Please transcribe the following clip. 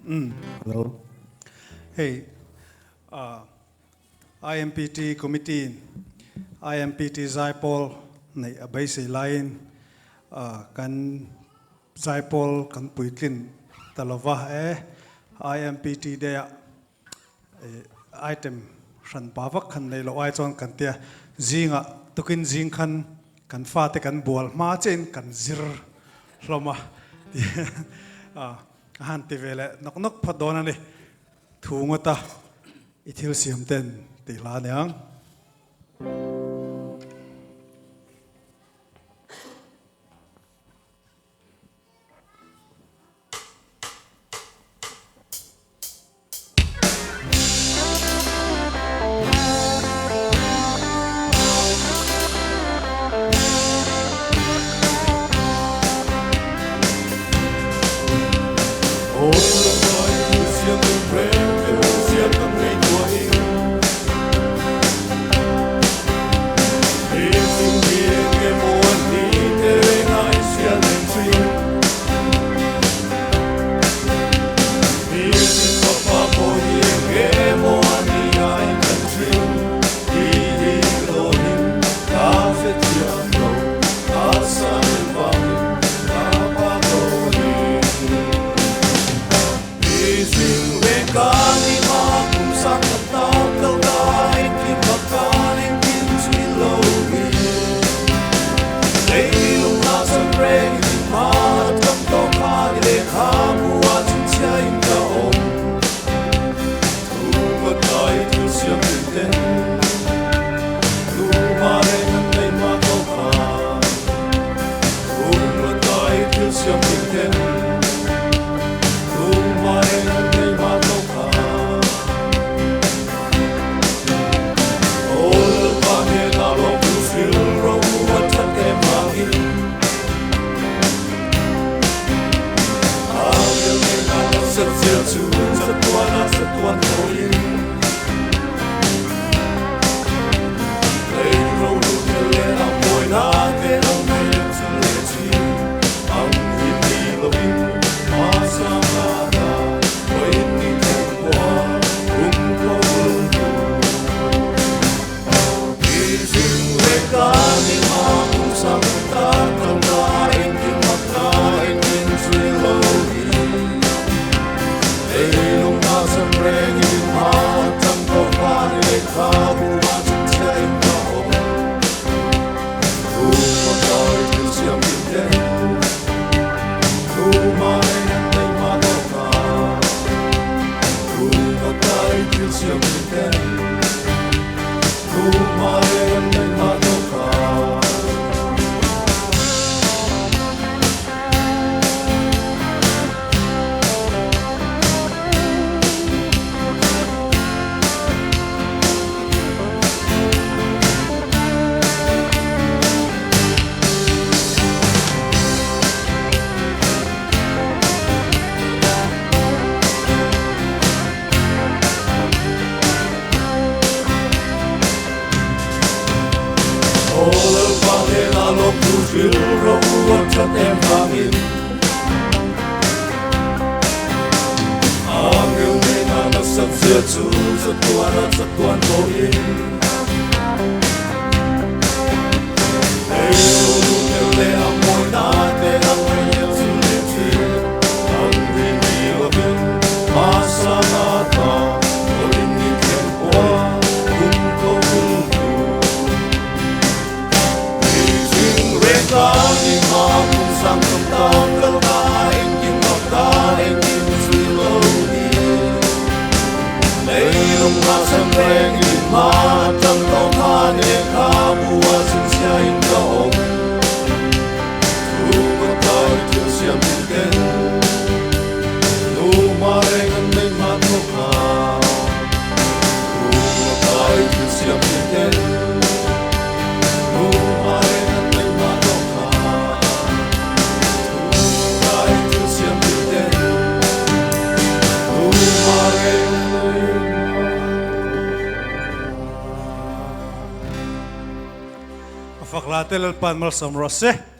Hello. Hey, IMPT committee, IMPT Zaipol, nei abay line, kan Zaipol kan puitlin talava IMPT dea item ran pavak kan nei lo ai chon kan tia zinga tukin zing kan fate kan bual ma chen kan zir hloma han ti vele nok phadona ni thungota ithil siam ten ti la neang Faklatel al pan mal samrose